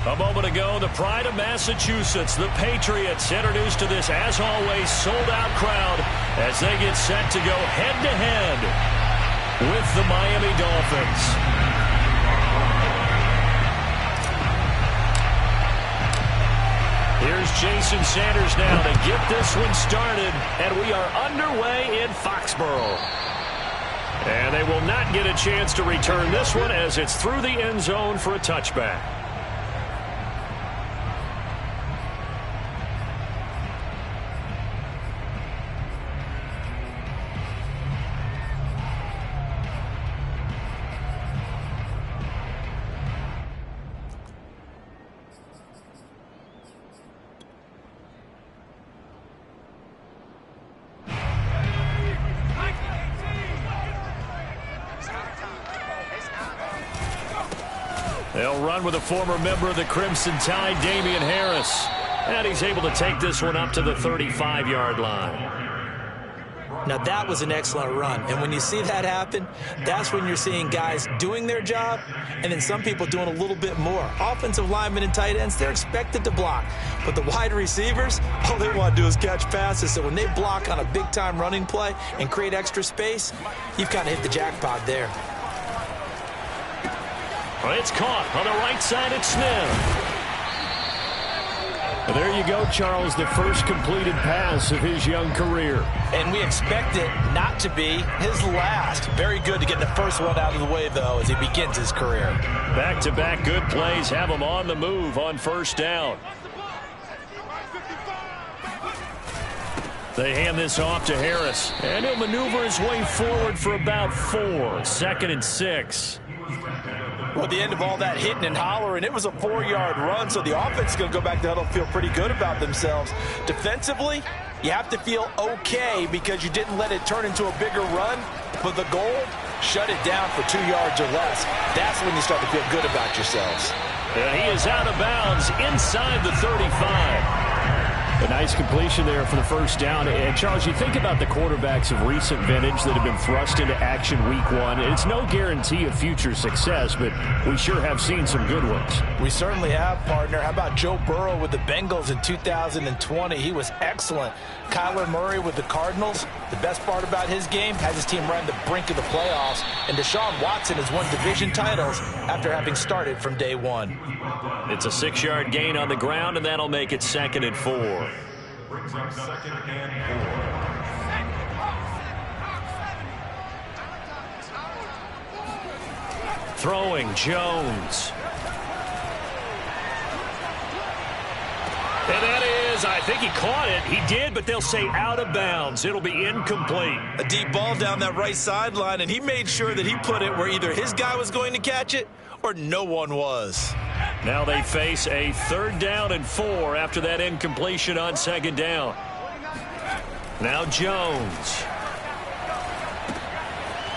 A moment ago, the pride of Massachusetts, the Patriots, introduced to this, as always, sold-out crowd as they get set to go head-to-head with the Miami Dolphins. Here's Jason Sanders now to get this one started, and we are underway in Foxborough. And they will not get a chance to return this one as it's through the end zone for a touchback. They'll run with a former member of the Crimson Tide, Damian Harris. And he's able to take this one up to the 35-yard line. Now, that was an excellent run. And when you see that happen, that's when you're seeing guys doing their job and then some people doing a little bit more. Offensive linemen and tight ends, they're expected to block. But the wide receivers, all they want to do is catch passes. So when they block on a big-time running play and create extra space, you've kind of hit the jackpot there. Well, it's caught on the right side at Smith. Well, there you go, Charles, the first completed pass of his young career. And we expect it not to be his last. Very good to get the first one out of the way, though, as he begins his career. Back-to-back good plays have him on the move on first down. They hand this off to Harris, and he'll maneuver his way forward for about 4. 2nd and 6. Well, at the end of all that hitting and hollering, it was a 4-yard run, so the offense is going to go back to huddle and feel pretty good about themselves. Defensively, you have to feel okay because you didn't let it turn into a bigger run, but the goal, shut it down for 2 yards or less. That's when you start to feel good about yourselves. And he is out of bounds inside the 35. A nice completion there for the first down. And, Charles, you think about the quarterbacks of recent vintage that have been thrust into action week 1. It's no guarantee of future success, but we sure have seen some good ones. We certainly have, partner. How about Joe Burrow with the Bengals in 2020? He was excellent. Kyler Murray with the Cardinals. The best part about his game has his team right on the brink of the playoffs. And Deshaun Watson has won division titles after having started from day 1. It's a 6-yard gain on the ground, and that'll make it 2nd and 4. Brings up 2nd and 4. Throwing, Jones. And that is, I think he caught it. He did, but they'll say out of bounds. It'll be incomplete. A deep ball down that right sideline, and he made sure that he put it where either his guy was going to catch it or no one was. Now they face a 3rd down and 4 after that incompletion on 2nd down. Now Jones.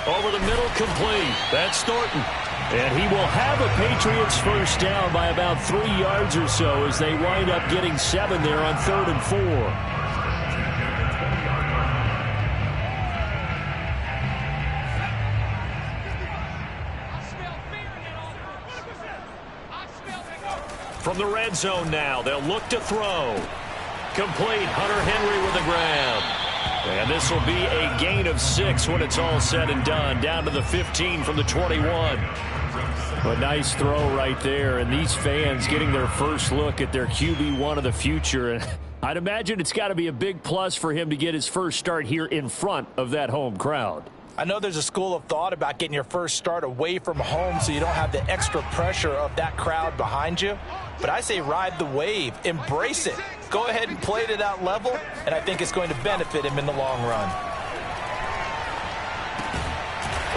Over the middle, complete. That's Thornton. And he will have a Patriots first down by about 3 yards or so as they wind up getting 7 there on 3rd and 4. From the red zone now, they'll look to throw. Complete. Hunter Henry with the grab. And this will be a gain of 6 when it's all said and done. Down to the 15 from the 21. A nice throw right there. And these fans getting their first look at their QB1 of the future. And I'd imagine it's got to be a big plus for him to get his first start here in front of that home crowd. I know there's a school of thought about getting your first start away from home so you don't have the extra pressure of that crowd behind you. But I say ride the wave. Embrace it. Go ahead and play it at that level, and I think it's going to benefit him in the long run.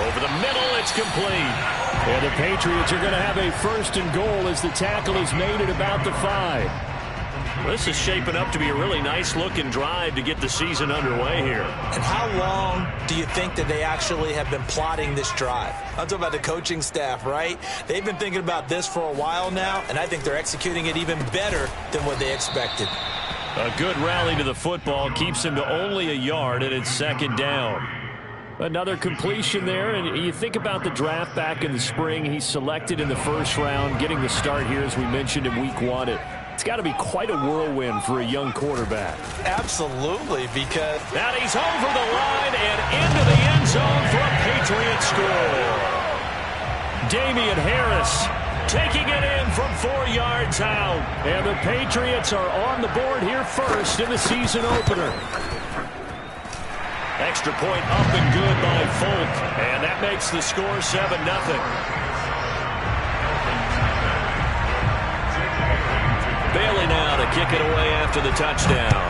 Over the middle, it's complete. And the Patriots are going to have a 1st and goal as the tackle is made at about the 5. This is shaping up to be a really nice-looking drive to get the season underway here. And how long do you think that they actually have been plotting this drive? I'm talking about the coaching staff, right? They've been thinking about this for a while now, and I think they're executing it even better than what they expected. A good rally to the football keeps him to only a yard, and it's 2nd down. Another completion there, and you think about the draft back in the spring. He's selected in the first round, getting the start here, as we mentioned, in week 1. It's got to be quite a whirlwind for a young quarterback. Absolutely, because... And he's over the line and into the end zone for a Patriot score. Damian Harris taking it in from 4 yards out. And the Patriots are on the board here first in the season opener. Extra point up and good by Folk. And that makes the score 7-0. Bailey now to kick it away after the touchdown.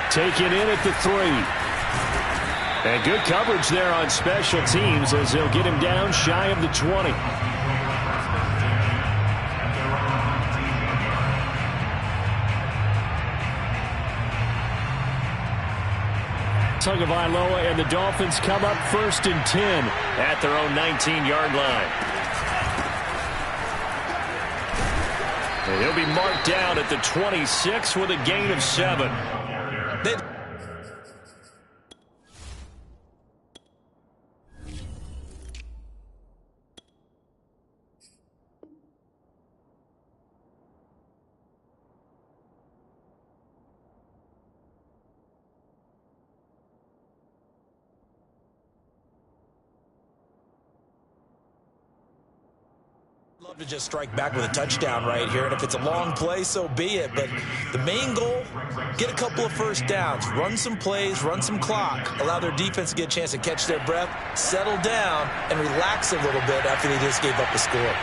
Taken in at the 3. And good coverage there on special teams as they'll get him down shy of the 20. Tagovailoa and the Dolphins come up 1st and 10 at their own 19-yard line. And he'll be marked down at the 26 with a gain of 7. Love to just strike back with a touchdown right here, and if it's a long play, so be it. But the main goal, get a couple of first downs, run some plays, run some clock, allow their defense to get a chance to catch their breath, settle down, and relax a little bit after they just gave up the score.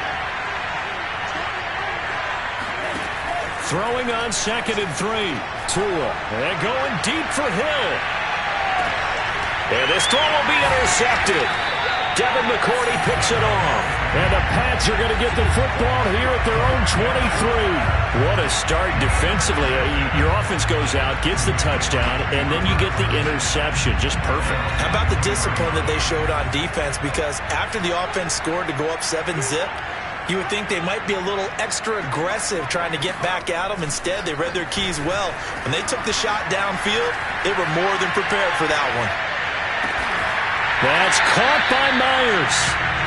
Throwing on 2nd and 3. Tua, and going deep for Hill. And this throw will be intercepted. Devin McCourty picks it off. And the Pats are going to get the football here at their own 23. What a start defensively. Your offense goes out, gets the touchdown, and then you get the interception. Just perfect. How about the discipline that they showed on defense? Because after the offense scored to go up 7-zip, you would think they might be a little extra aggressive trying to get back at them. Instead, they read their keys well. When they took the shot downfield, they were more than prepared for that one. That's caught by Myers.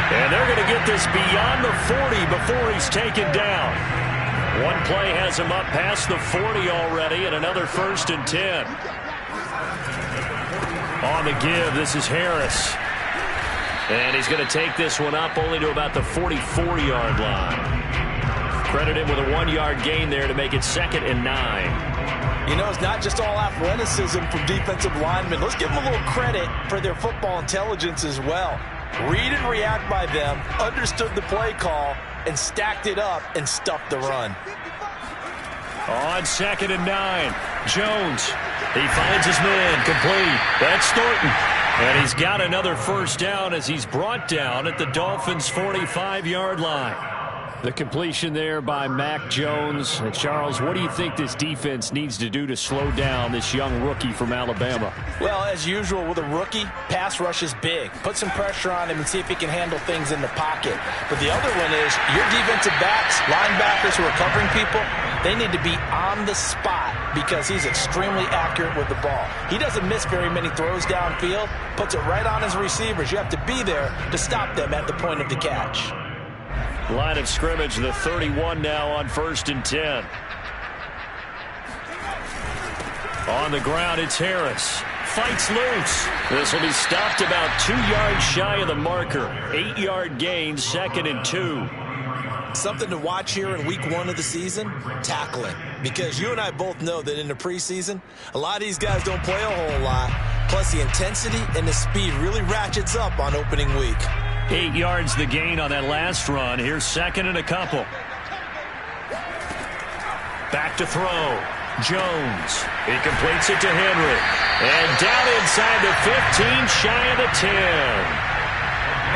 And they're going to get this beyond the 40 before he's taken down. One play has him up past the 40 already, and another 1st and 10. On the give, this is Harris. And he's going to take this one up only to about the 44-yard line. Credit him with a 1-yard gain there to make it 2nd and 9. You know, it's not just all athleticism from defensive linemen. Let's give them a little credit for their football intelligence as well. Read and react by them, understood the play call, and stacked it up and stuffed the run. On 2nd and 9, Jones. He finds his man, complete. That's Thornton. And he's got another first down as he's brought down at the Dolphins' 45-yard line. The completion there by Mac Jones. And Charles, what do you think this defense needs to do to slow down this young rookie from Alabama? Well, as usual with a rookie, pass rush is big. Put some pressure on him and see if he can handle things in the pocket. But the other one is your defensive backs, linebackers who are covering people, they need to be on the spot because he's extremely accurate with the ball. He doesn't miss very many throws downfield, puts it right on his receivers. You have to be there to stop them at the point of the catch. Line of scrimmage, the 31 now on 1st and 10. On the ground, it's Harris. Fights loose. This will be stopped about 2 yards shy of the marker. 8-yard gain, 2nd and 2. Something to watch here in week 1 of the season, tackling. Because you and I both know that in the preseason, a lot of these guys don't play a whole lot. Plus the intensity and the speed really ratchets up on opening week. 8 yards the gain on that last run. Here's 2nd and a couple. Back to throw. Jones. He completes it to Henry. And down inside the 15, shy of the 10.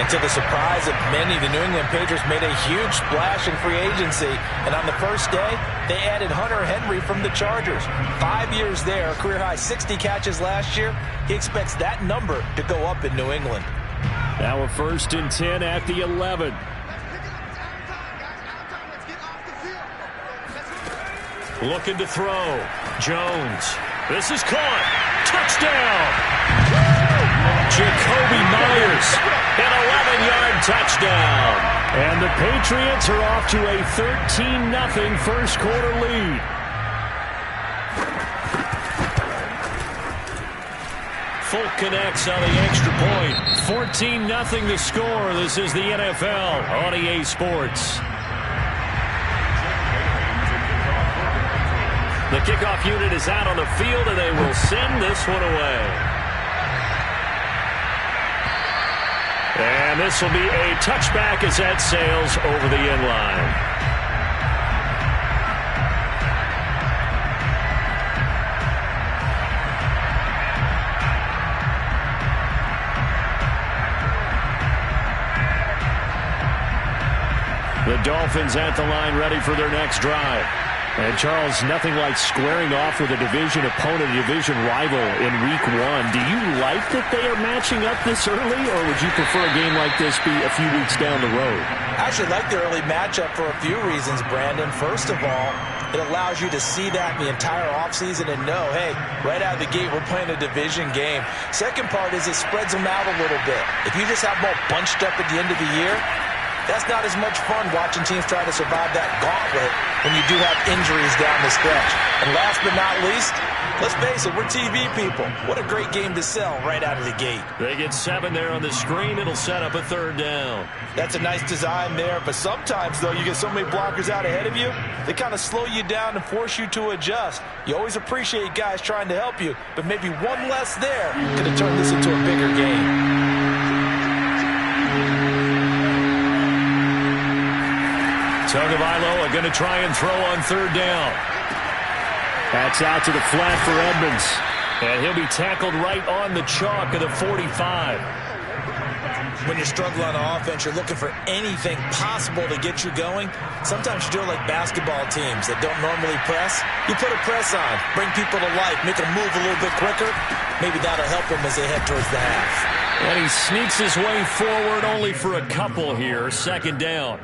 And to the surprise of many, the New England Patriots made a huge splash in free agency. And on the first day, they added Hunter Henry from the Chargers. 5 years there, career-high 60 catches last year. He expects that number to go up in New England. Now a 1st and 10 at the 11. Looking to throw. Jones. This is caught. Touchdown. Jacoby Myers, an 11-yard touchdown. And the Patriots are off to a 13-0 first quarter lead. Folk connects on the extra point. 14-0 the score. This is the NFL on EA Sports. The kickoff unit is out on the field, and they will send this one away. And this will be a touchback as that sails over the end line. The Dolphins at the line, ready for their next drive. And, Charles, nothing like squaring off with a division opponent, a division rival in Week 1. Do you like that they are matching up this early, or would you prefer a game like this be a few weeks down the road? I actually like the early matchup for a few reasons, Brandon. First of all, it allows you to see that in the entire offseason and know, hey, right out of the gate, we're playing a division game. Second part is it spreads them out a little bit. If you just have them all bunched up at the end of the year, that's not as much fun watching teams try to survive that gauntlet when you do have injuries down the stretch. And last but not least, let's face it, we're TV people. What a great game to sell right out of the gate. They get 7 there on the screen. It'll set up a third down. That's a nice design there, but sometimes, though, you get so many blockers out ahead of you, they kind of slow you down and force you to adjust. You always appreciate guys trying to help you, but maybe one less there could have turned this into a bigger game. Tagovailoa going to try and throw on third down. That's out to the flat for Edmonds. And he'll be tackled right on the chalk of the 45. When you're struggling on offense, you're looking for anything possible to get you going. Sometimes you do it like basketball teams that don't normally press. You put a press on, bring people to life, make them move a little bit quicker. Maybe that'll help them as they head towards the half. And he sneaks his way forward only for a couple here. Second down.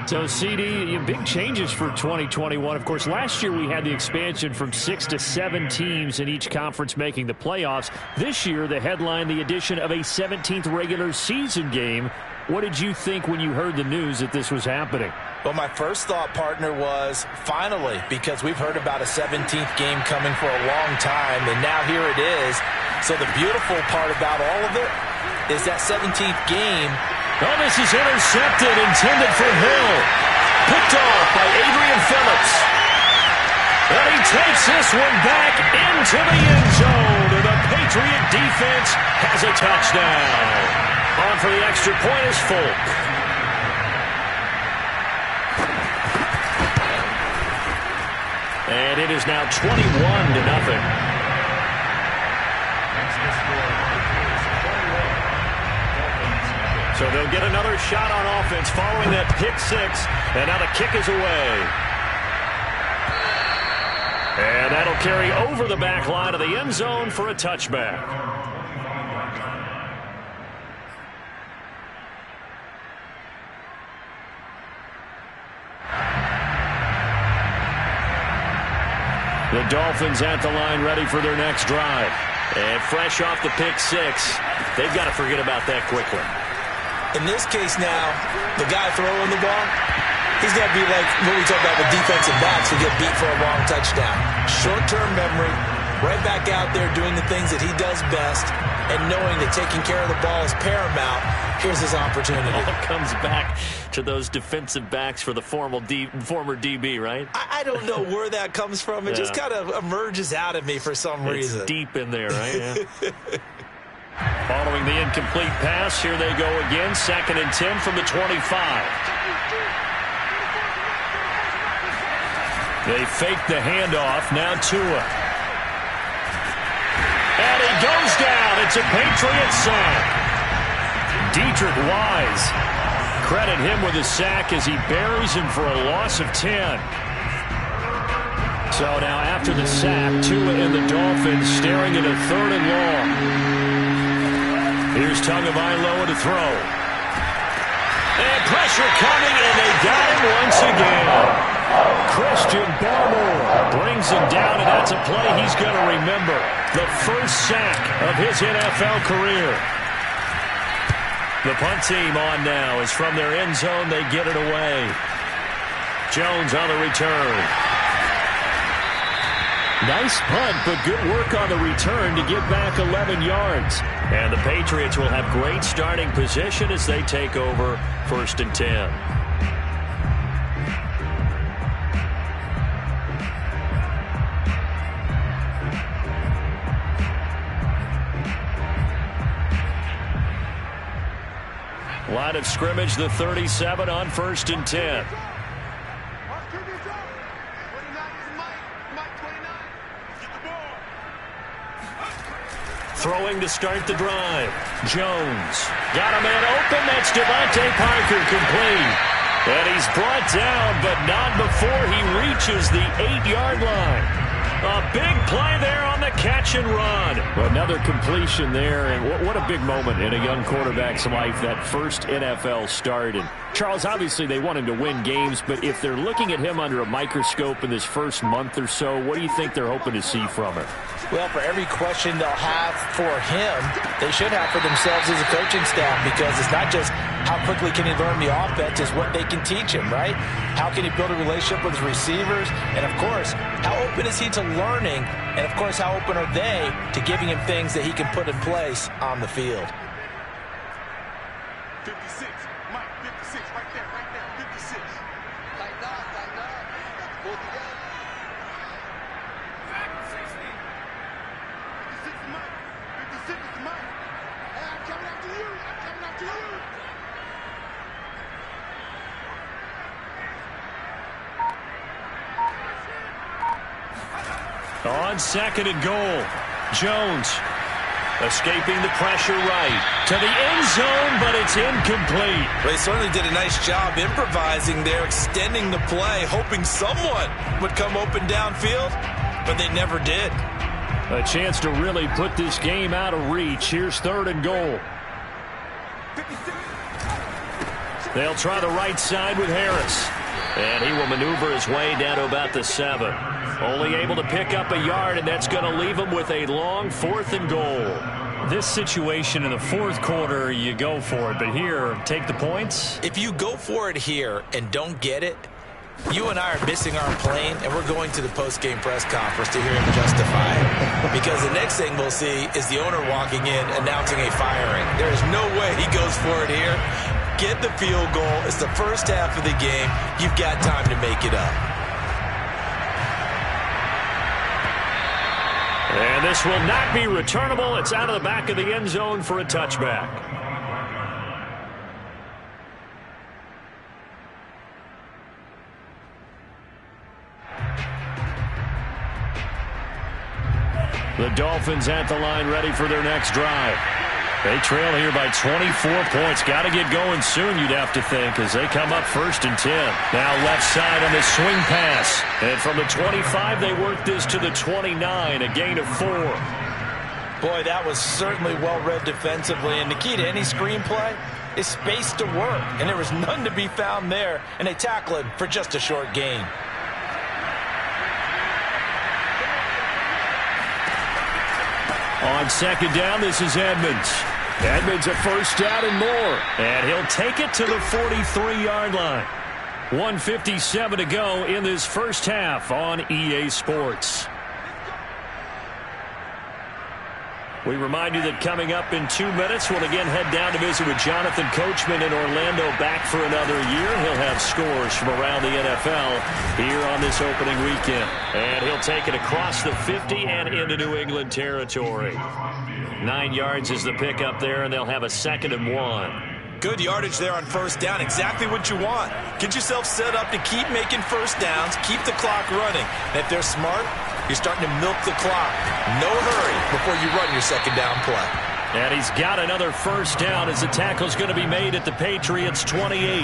So, CD, big changes for 2021. Of course, last year we had the expansion from 6 to 7 teams in each conference making the playoffs. This year, the headline, the addition of a 17th regular season game. What did you think when you heard the news that this was happening? Well, my first thought, partner, was finally, because we've heard about a 17th game coming for a long time, and now here it is. So the beautiful part about all of it is that 17th game. Oh, this is intercepted, intended for Hill. Picked off by Adrian Phillips. And he takes this one back into the end zone. And the Patriot defense has a touchdown. On for the extra point is Folk. And it is now 21-0. So they'll get another shot on offense following that pick six. And now the kick is away. And that'll carry over the back line of the end zone for a touchback. The Dolphins at the line ready for their next drive. And fresh off the pick six, they've got to forget about that quickly. In this case now, the guy throwing the ball, he's going to be like what we talk about with defensive backs who get beat for a long touchdown. Short-term memory, right back out there doing the things that he does best, and knowing that taking care of the ball is paramount. Here's his opportunity. It all comes back to those defensive backs for the former DB, right? I don't know where that comes from. It just kind of emerges out of me for some reason. It's deep in there, right? Yeah. Following the incomplete pass, here they go again. 2nd and 10 from the 25. They fake the handoff. Now Tua. And he goes down. It's a Patriot sack. Dietrich Wise. Credit him with a sack as he buries him for a loss of 10. So now after the sack, Tua and the Dolphins staring at a 3rd and long. Here's Tagovailoa to throw. And pressure coming, and they got him once again. Christian Barmore brings him down, and that's a play he's going to remember. The first sack of his NFL career. The punt team on now is from their end zone. They get it away. Jones on the return. Nice punt, but good work on the return to get back 11 yards. And the Patriots will have great starting position as they take over 1st and 10. Line of scrimmage, the 37 on 1st and 10. Throwing to start the drive. Jones got a man open. That's Devontae Parker, complete. And he's brought down, but not before he reaches the 8-yard line. A big play there on the catch and run. Well, another completion there, and what a big moment in a young quarterback's life, that first NFL start. And Charles, obviously they want him to win games, but if they're looking at him under a microscope in this first month or so, what do you think they're hoping to see from him? Well, for every question they'll have for him, they should have for themselves as a coaching staff, because it's not just how quickly can he learn the offense, it's what they can teach him, right? How can he build a relationship with his receivers? And, of course, how open is he to learning? And, of course, how open are they to giving him things that he can put in place on the field? 56, Mike, 56, right there, 56. Tighten up, pull together. 56 is Mike, 56 is Mike. Hey, I'm coming after you, On 2nd and goal, Jones escaping the pressure right to the end zone, but it's incomplete. Well, they certainly did a nice job improvising there, extending the play, hoping someone would come open downfield, but they never did. A chance to really put this game out of reach. Here's 3rd and goal. They'll try the right side with Harris. And he will maneuver his way down to about the 7. Only able to pick up a yard, and that's going to leave him with a long 4th and goal. This situation in the 4th quarter, you go for it. But here, take the points. If you go for it here and don't get it, you and I are missing our plane, and we're going to the post-game press conference to hear him justify it. Because the next thing we'll see is the owner walking in announcing a firing. There is no way he goes for it here. Get the field goal. It's the first half of the game. You've got time to make it up. And this will not be returnable. It's out of the back of the end zone for a touchback. The Dolphins at the line, ready for their next drive. They trail here by 24 points. Got to get going soon, you'd have to think, as they come up 1st and 10. Now left side on the swing pass. And from the 25, they work this to the 29, a gain of 4. Boy, that was certainly well-read defensively. And the key to any screenplay is space to work. And there was none to be found there. And they tackle it for just a short gain. On 2nd down, this is Edmonds. Edmonds a 1st down and more. And he'll take it to the 43-yard line. 1:57 to go in this first half on EA Sports. We remind you that coming up in 2 minutes, we'll again head down to visit with Jonathan Coachman in Orlando, back for another year. He'll have scores from around the NFL here on this opening weekend. And he'll take it across the 50 and into New England territory. 9 yards is the pickup there, and they'll have a 2nd and 1. Good yardage there on 1st down. Exactly what you want. Get yourself set up to keep making 1st downs, keep the clock running. And if they're smart, you're starting to milk the clock. No hurry before you run your 2nd down play. And he's got another 1st down as the tackle's going to be made at the Patriots' 28.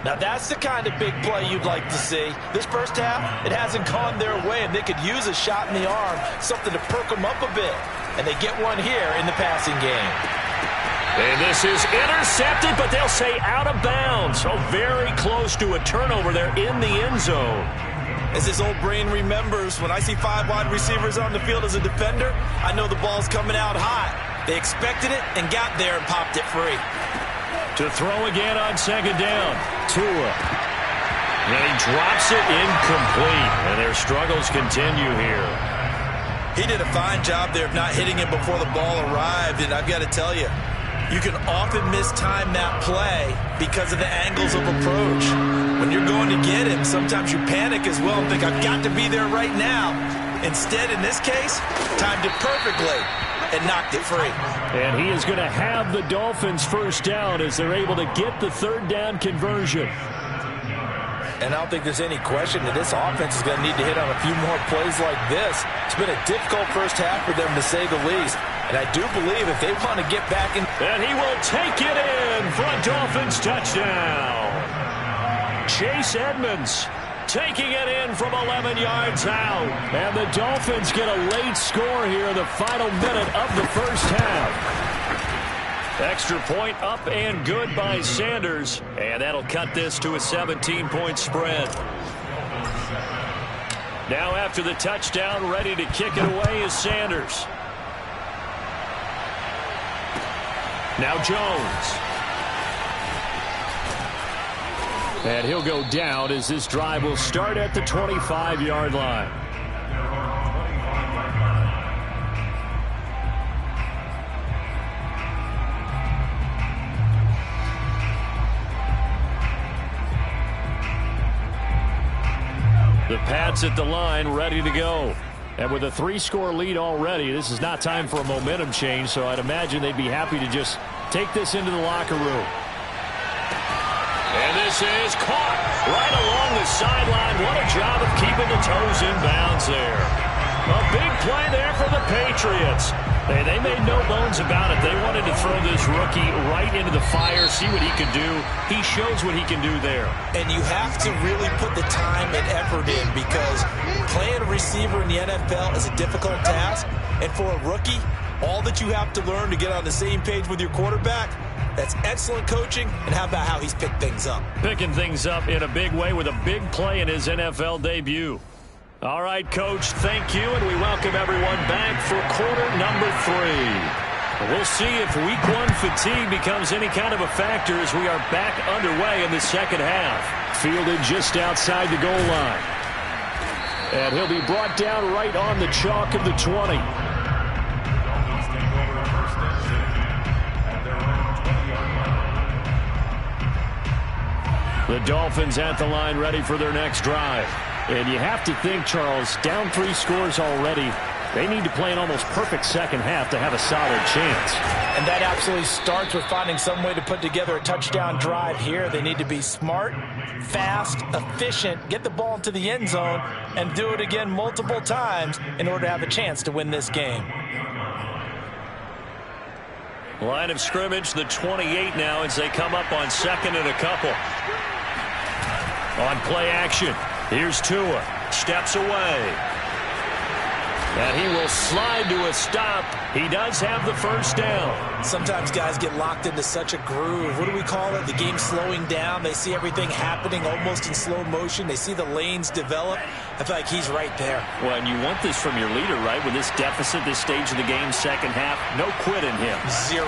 Now that's the kind of big play you'd like to see. This first half, it hasn't gone their way, and they could use a shot in the arm, something to perk them up a bit. And they get one here in the passing game. And this is intercepted, but they'll say out of bounds. So very close to a turnover there in the end zone. As his old brain remembers, when I see 5 wide receivers on the field as a defender, I know the ball's coming out high. They expected it and got there and popped it free. To throw again on second down. Tua. And he drops it incomplete. And their struggles continue here. He did a fine job there of not hitting it before the ball arrived. And I've got to tell you, you can often mistime that play because of the angles of approach. When you're going to get him, sometimes you panic as well and think, I've got to be there right now. Instead, in this case, timed it perfectly and knocked it free. And he is going to have the Dolphins first down as they're able to get the third down conversion. And I don't think there's any question that this offense is going to need to hit on a few more plays like this. It's been a difficult first half for them, to say the least. And I do believe if they want to get back in... And he will take it in for a Dolphins touchdown. Chase Edmonds taking it in from 11 yards out. And the Dolphins get a late score here in the final minute of the first half. Extra point up and good by Sanders. And that'll cut this to a 17-point spread. Now after the touchdown, ready to kick it away is Sanders. Now Jones. And he'll go down as this drive will start at the 25-yard line. The Pats at the line, ready to go. And with a 3-score lead already, this is not time for a momentum change, so I'd imagine they'd be happy to just take this into the locker room. And this is caught right along the sideline. What a job of keeping the toes in bounds there. A big play there for the Patriots. They made no bones about it. They wanted to throw this rookie right into the fire, see what he could do. He shows what he can do there. And you have to really put the time and effort in because playing a receiver in the NFL is a difficult task. And for a rookie, all that you have to learn to get on the same page with your quarterback, that's excellent coaching. And how about how he's picked things up? Picking things up in a big way with a big play in his NFL debut. All right, Coach, thank you, and we welcome everyone back for quarter number 3. We'll see if week 1 fatigue becomes any kind of a factor as we are back underway in the second half. Fielded just outside the goal line. And he'll be brought down right on the chalk of the 20. The Dolphins at the line ready for their next drive. And you have to think, Charles, down 3 scores already. They need to play an almost perfect second half to have a solid chance. And that absolutely starts with finding some way to put together a touchdown drive here. They need to be smart, fast, efficient, get the ball into the end zone, and do it again multiple times in order to have a chance to win this game. Line of scrimmage, the 28 now as they come up on second and a couple. On play action. Here's Tua. Steps away. And he will slide to a stop. He does have the first down. Sometimes guys get locked into such a groove. What do we call it? The game slowing down. They see everything happening almost in slow motion. They see the lanes develop. I feel like he's right there. Well, and you want this from your leader, right? With this deficit, this stage of the game, second half, no quit in him. 0.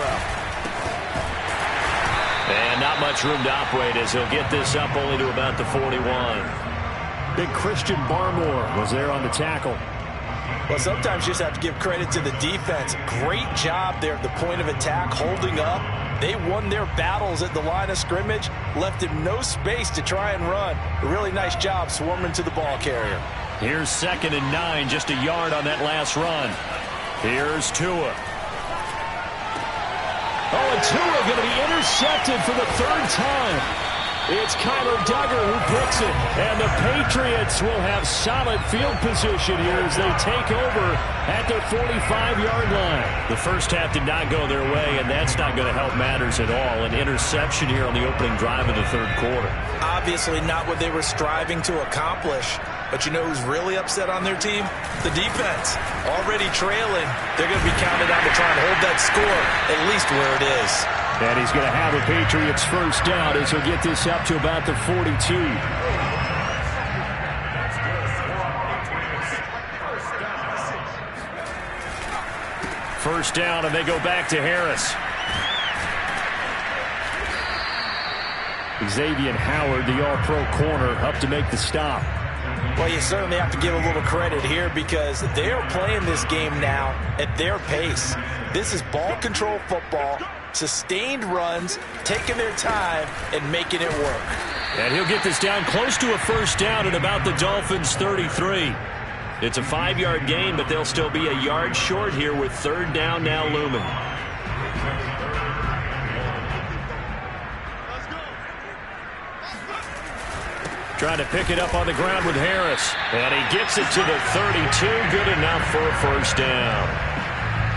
And not much room to operate as he'll get this up only to about the 41. Big Christian Barmore was there on the tackle. Well, sometimes you just have to give credit to the defense. Great job there at the point of attack, holding up. They won their battles at the line of scrimmage, left him no space to try and run. A really nice job swarming to the ball carrier. Here's 2nd and 9, just a yard on that last run. Here's Tua. Oh, and Tua going to be intercepted for the 3rd time. It's Kyler Duggar who picks it. And the Patriots will have solid field position here as they take over at their 45-yard line. The first half did not go their way, and that's not going to help matters at all. An interception here on the opening drive of the 3rd quarter. Obviously not what they were striving to accomplish. But you know who's really upset on their team? The defense. Already trailing. They're going to be counted on to try and hold that score, at least where it is. And he's going to have a Patriots first down as he'll get this up to about the 42. First down, and they go back to Harris. Xavier Howard, the all-pro corner, up to make the stop. Well, you certainly have to give a little credit here because they're playing this game now at their pace. This is ball control football, sustained runs, taking their time, and making it work. And he'll get this down close to a first down at about the Dolphins' 33. It's a 5-yard gain, but they'll still be a yard short here with third down now looming. Trying to pick it up on the ground with Harris. And he gets it to the 32. Good enough for a first down.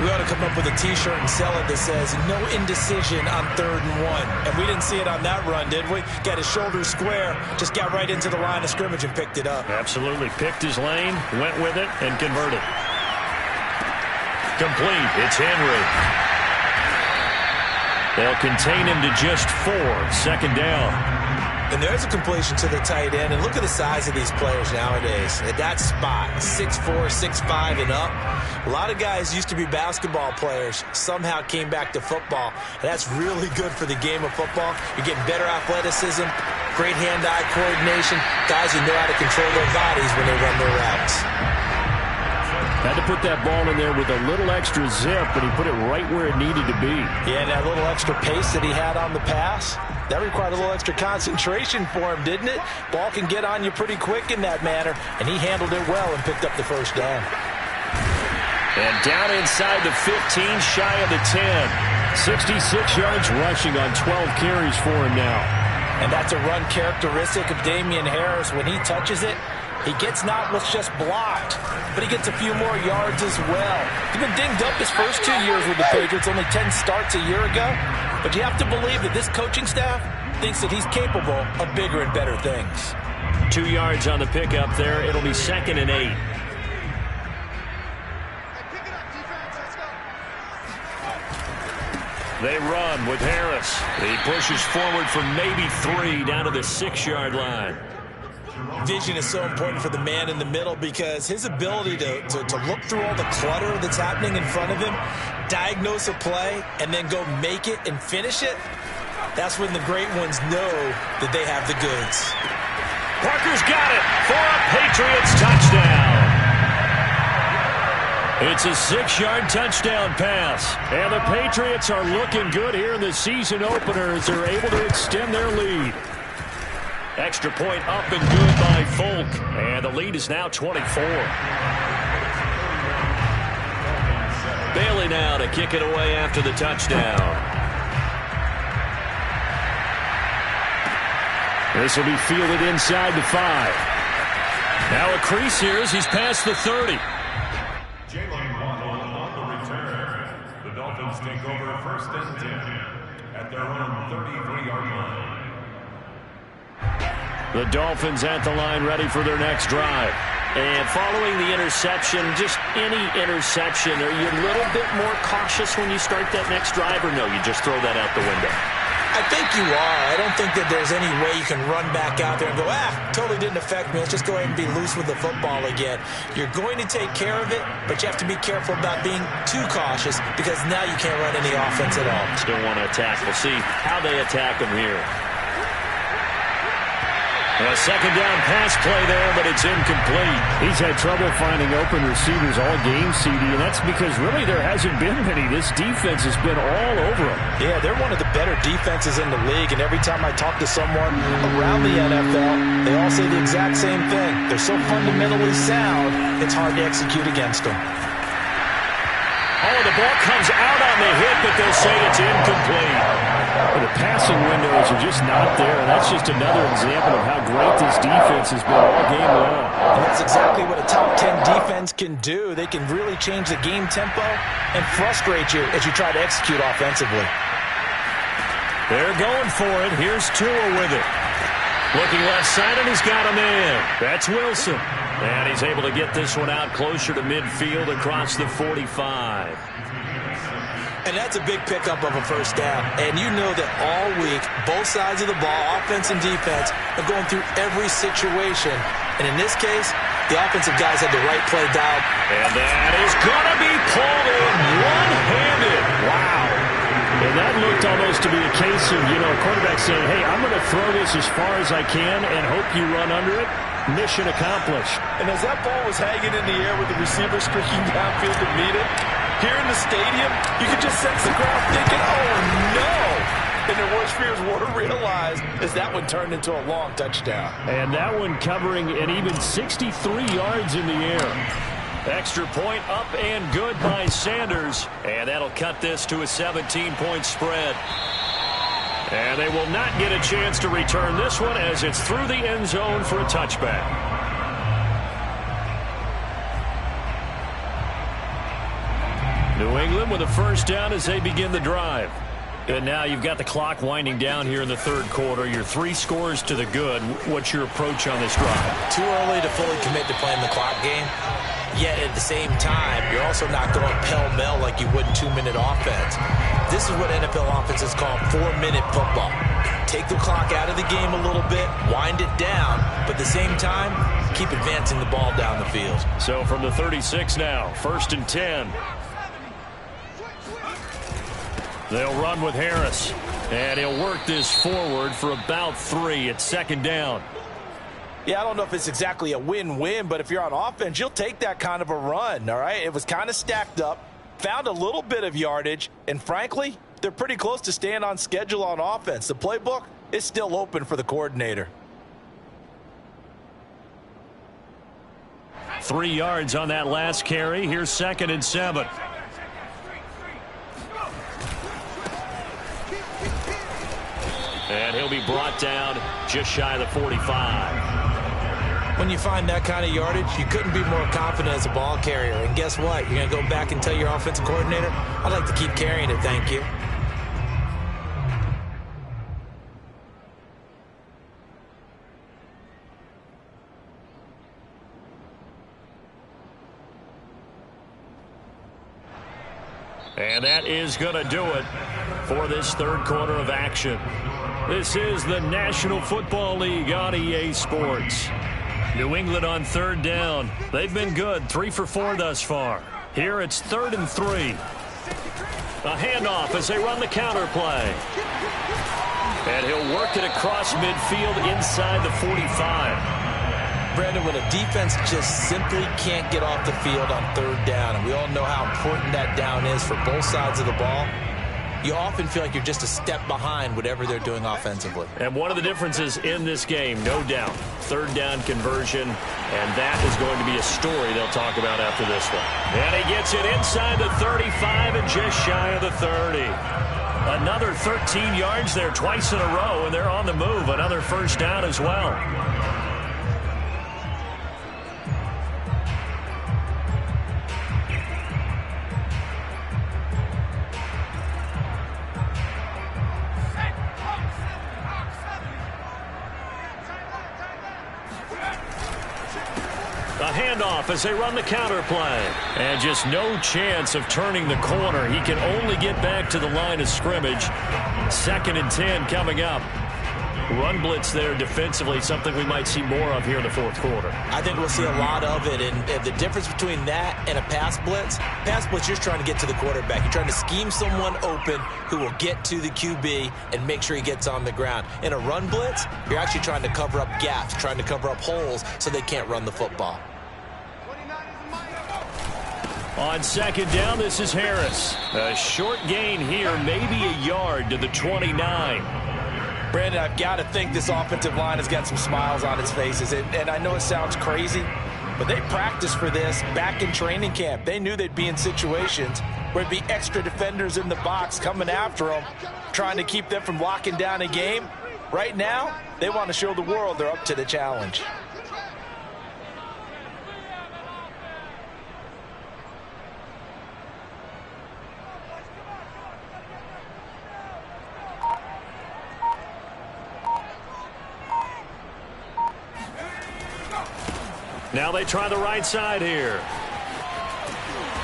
We ought to come up with a T-shirt and sell it that says, no indecision on 3rd and 1. And we didn't see it on that run, did we? Got his shoulders square, just got right into the line of scrimmage and picked it up. Absolutely. Picked his lane, went with it, and converted. Complete. It's Henry. They'll contain him to just 4. Second down. And there's a completion to the tight end. And look at the size of these players nowadays. At that spot, 6'4", 6'5", and up. A lot of guys used to be basketball players, somehow came back to football. And that's really good for the game of football. You're getting better athleticism, great hand-eye coordination, guys who know how to control their bodies when they run their routes. Had to put that ball in there with a little extra zip, but he put it right where it needed to be. Yeah, and that little extra pace that he had on the pass, that required a little extra concentration for him, didn't it? Ball can get on you pretty quick in that manner, and he handled it well and picked up the first down. And down inside the 15, shy of the 10. 66 yards rushing on 12 carries for him now. And that's a run characteristic of Damian Harris. When he touches it, he gets not what's just blocked, but he gets a few more yards as well. He's been dinged up his first 2 years with the Patriots, only 10 starts a year ago. But you have to believe that this coaching staff thinks that he's capable of bigger and better things. 2 yards on the pickup there. It'll be 2nd and 8. They run with Harris. He pushes forward for maybe 3 down to the 6-yard line. Vision is so important for the man in the middle because his ability to look through all the clutter that's happening in front of him, diagnose a play, and then go make it and finish it, that's when the great ones know that they have the goods. Parker's got it for a Patriots touchdown. It's a 6-yard touchdown pass. And the Patriots are looking good here in the season opener as they're able to extend their lead. Extra point up and good by Folk. And the lead is now 24. Bailey now to kick it away after the touchdown. This will be fielded inside the 5. Now a crease here as he's past the 30. The Dolphins take over 1st and 10 at their own 33-yard line. The Dolphins at the line ready for their next drive. And following the interception, just any interception, are you a little bit more cautious when you start that next drive, or no, you just throw that out the window? I think you are. I don't think that there's any way you can run back out there and go, totally didn't affect me. Let's just go ahead and be loose with the football again. You're going to take care of it, but you have to be careful about being too cautious because now you can't run any offense at all. Still want to attack. We'll see how they attack them here. A 2nd down pass play there, but it's incomplete. He's had trouble finding open receivers all game, CD, and that's because really there hasn't been many. This defense has been all over them. Yeah, they're one of the better defenses in the league, and every time I talk to someone around the NFL, they all say the exact same thing. They're so fundamentally sound, it's hard to execute against them. Oh, the ball comes out on the hit, but they'll say it's incomplete. Well, the passing windows are just not there, and that's just another example of how great this defense has been all game long. And that's exactly what a top 10 defense can do. They can really change the game tempo and frustrate you as you try to execute offensively. They're going for it. Here's Tua with it. Looking left side, and he's got a man. That's Wilson. And he's able to get this one out closer to midfield across the 45. And that's a big pickup of a first down. And you know that all week, both sides of the ball, offense and defense, are going through every situation. And in this case, the offensive guys had the right play dialed. And that is going to be pulled in one-handed. Wow. And that looked almost to be a case of, a quarterback saying, hey, I'm going to throw this as far as I can and hope you run under it. Mission accomplished. And as that ball was hanging in the air with the receiver streaking downfield to meet it, here in the stadium, you could just sense the crowd thinking, oh, no. And their worst fears were realized as that one turned into a long touchdown. And that one covering an even 63 yards in the air. Extra point up and good by Sanders. And that'll cut this to a 17-point spread. And they will not get a chance to return this one as it's through the end zone for a touchback. New England with a first down as they begin the drive. And now you've got the clock winding down here in the third quarter. You're 3 scores to the good. What's your approach on this drive? Too early to fully commit to playing the clock game. Yet at the same time, you're also not going pell-mell like you would in 2-minute offense. This is what NFL offenses call 4-minute football. Take the clock out of the game a little bit, wind it down, but at the same time, keep advancing the ball down the field. So from the 36 now, 1st and 10. They'll run with Harris, and he'll work this forward for about 3 at 2nd down. Yeah, I don't know if it's exactly a win-win, but if you're on offense, you'll take that kind of a run, all right? It was kind of stacked up, found a little bit of yardage, and frankly, they're pretty close to staying on schedule on offense. The playbook is still open for the coordinator. 3 yards on that last carry. Here's 2nd and 7. And he'll be brought down just shy of the 45. When you find that kind of yardage, you couldn't be more confident as a ball carrier. And guess what? You're going to go back and tell your offensive coordinator, I'd like to keep carrying it, thank you. And that is going to do it for this third quarter of action. This is the National Football League on EA Sports. New England on 3rd down. They've been good, 3 for 4 thus far. Here it's 3rd and 3. A handoff as they run the counter play. And he'll work it across midfield inside the 45. Brandon, when a defense just simply can't get off the field on 3rd down, and we all know how important that down is for both sides of the ball, you often feel like you're just a step behind whatever they're doing offensively. And one of the differences in this game, no doubt, 3rd down conversion, and that is going to be a story they'll talk about after this one. And he gets it inside the 35 and just shy of the 30. Another 13 yards there twice in a row, and they're on the move. Another first down as well. A handoff as they run the counter play. And just no chance of turning the corner. He can only get back to the line of scrimmage. 2nd and 10 coming up. Run blitz there defensively, something we might see more of here in the fourth quarter. I think we'll see a lot of it, and the difference between that and a pass blitz, you're trying to get to the quarterback. You're trying to scheme someone open who will get to the QB and make sure he gets on the ground. In a run blitz, you're actually trying to cover up gaps, trying to cover up holes so they can't run the football. On 2nd down, this is Harris. A short gain here, maybe a yard to the 29. Brandon, I've got to think this offensive line has got some smiles on its faces. And I know it sounds crazy, but they practiced for this back in training camp. They knew they'd be in situations where there'd be extra defenders in the box coming after them, trying to keep them from locking down a game. Right now, they want to show the world they're up to the challenge. Now they try the right side here.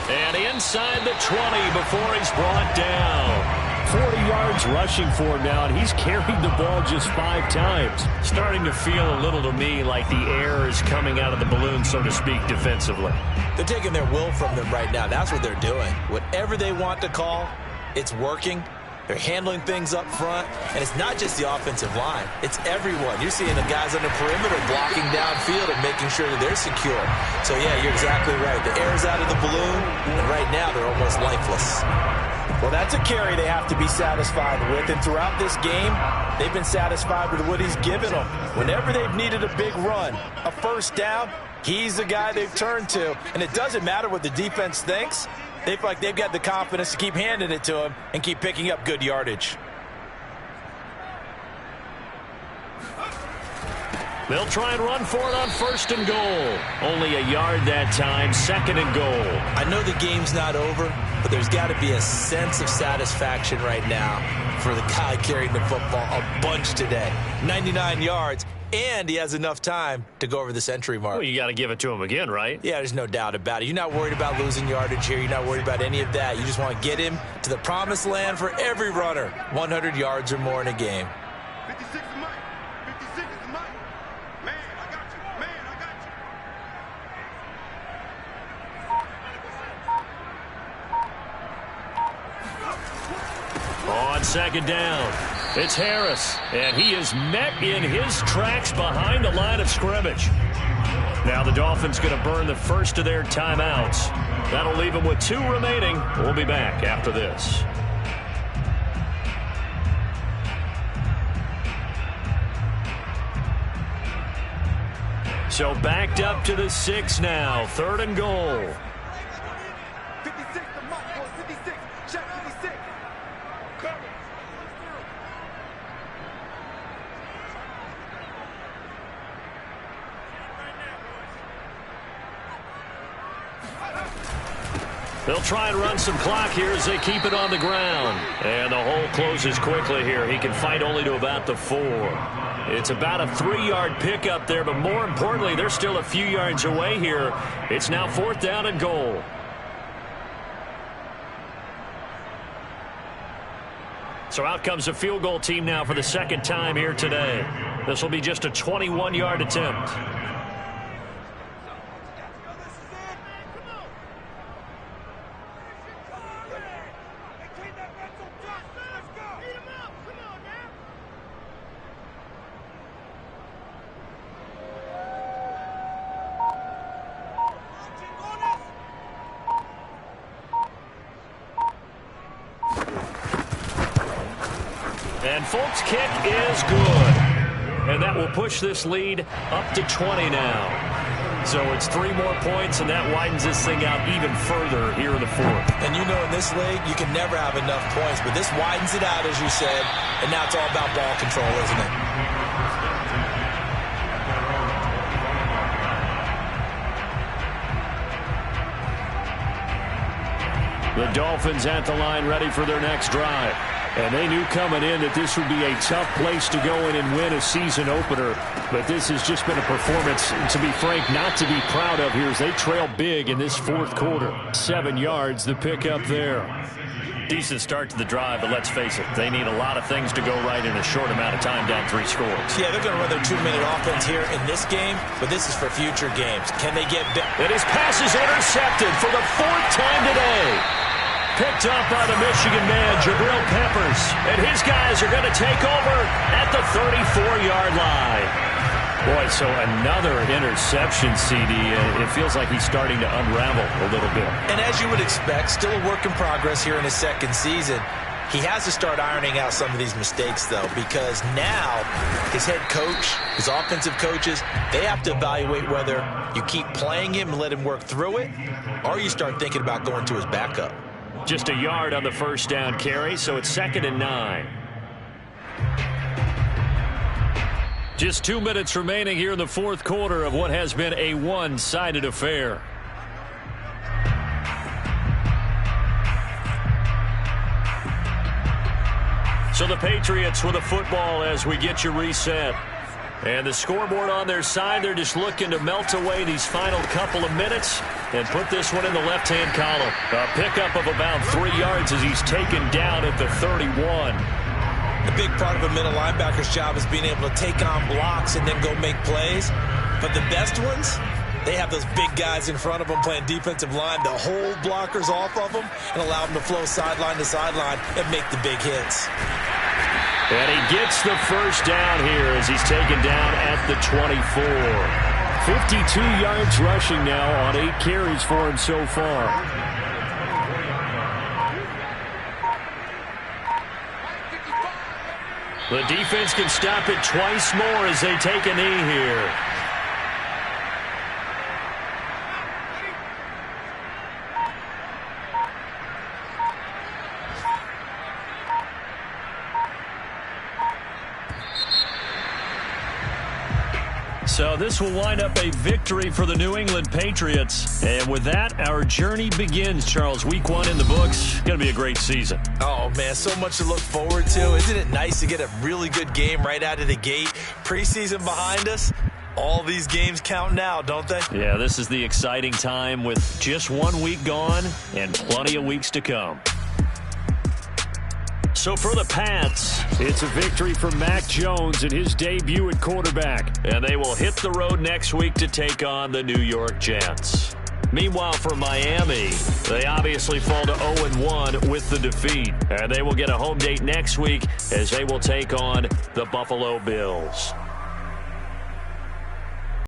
And inside the 20 before he's brought down. 40 yards rushing for him now, and he's carried the ball just 5 times. Starting to feel a little to me like the air is coming out of the balloon, so to speak, defensively. They're taking their will from them right now. That's what they're doing. Whatever they want to call, it's working. They're handling things up front, and it's not just the offensive line. It's everyone. You're seeing the guys on the perimeter blocking downfield and making sure that they're secure. So, yeah, you're exactly right. The air's out of the balloon, and right now they're almost lifeless. Well, that's a carry they have to be satisfied with, and throughout this game, they've been satisfied with what he's given them. Whenever they've needed a big run, a first down, he's the guy they've turned to, and it doesn't matter what the defense thinks. They feel like they've got the confidence to keep handing it to him and keep picking up good yardage. They'll try and run for it on 1st and goal. Only a yard that time, 2nd and goal. I know the game's not over, but there's got to be a sense of satisfaction right now for the guy carrying the football a bunch today. 99 yards, and he has enough time to go over the century mark. Well, you got to give it to him again, right? Yeah, there's no doubt about it. You're not worried about losing yardage here. You're not worried about any of that. You just want to get him to the promised land for every runner. 100 yards or more in a game. 56 is mine. 56 is mine. Man, I got you. Man, I got you. On 2nd down, it's Harris, and he is met in his tracks behind the line of scrimmage. Now the Dolphins going to burn the first of their timeouts. That'll leave them with 2 remaining. We'll be back after this. So backed up to the 6 now, 3rd and goal. 56 to Mike, boy. 56. Check 56. Cover. They'll try and run some clock here as they keep it on the ground. And the hole closes quickly here. He can fight only to about the 4. It's about a 3-yard pickup there, but more importantly, they're still a few yards away here. It's now 4th down and goal. So out comes a field goal team now for the 2nd time here today. This will be just a 21-yard attempt. And Folk's kick is good. And that will push this lead up to 20 now. So it's 3 more points, and that widens this thing out even further here in the 4th. And you know in this league, you can never have enough points, but this widens it out, as you said, and now it's all about ball control, isn't it? The Dolphins at the line ready for their next drive. And they knew coming in that this would be a tough place to go in and win a season opener. But this has just been a performance, to be frank, not to be proud of here as they trail big in this 4th quarter. 7 yards, the pickup there. Decent start to the drive, but let's face it, they need a lot of things to go right in a short amount of time down 3 scores. Yeah, they're going to run their 2-minute offense here in this game, but this is for future games. Can they get back? And his pass is intercepted for the 4th time today. Picked up by the Michigan man, Jabril Peppers. And his guys are going to take over at the 34-yard line. Boy, so another interception, CD. It feels like he's starting to unravel a little bit. And as you would expect, still a work in progress here in his 2nd season. He has to start ironing out some of these mistakes, though, because now his head coach, his offensive coaches, they have to evaluate whether you keep playing him and let him work through it, or you start thinking about going to his backup. Just a yard on the 1st down carry, so it's 2nd and 9. Just 2 minutes remaining here in the 4th quarter of what has been a one-sided affair. So the Patriots with a football as we get you reset. And the scoreboard on their side, they're just looking to melt away these final couple of minutes and put this one in the left-hand column. A pickup of about 3 yards as he's taken down at the 31. A big part of a middle linebacker's job is being able to take on blocks and then go make plays. But the best ones, they have those big guys in front of them playing defensive line to hold blockers off of them and allow them to flow sideline to sideline and make the big hits. And he gets the first down here as he's taken down at the 24. 52 yards rushing now on 8 carries for him so far. The defense can stop it twice more as they take a knee here. So this will wind up a victory for the New England Patriots. And with that, our journey begins, Charles. Week 1 in the books. Going to be a great season. Oh, man, so much to look forward to. Isn't it nice to get a really good game right out of the gate? Preseason behind us. All these games count now, don't they? Yeah, this is the exciting time with just 1 week gone and plenty of weeks to come. So for the Pats, it's a victory for Mac Jones in his debut at quarterback. And they will hit the road next week to take on the New York Jets. Meanwhile, for Miami, they obviously fall to 0-1 with the defeat. And they will get a home date next week as they will take on the Buffalo Bills.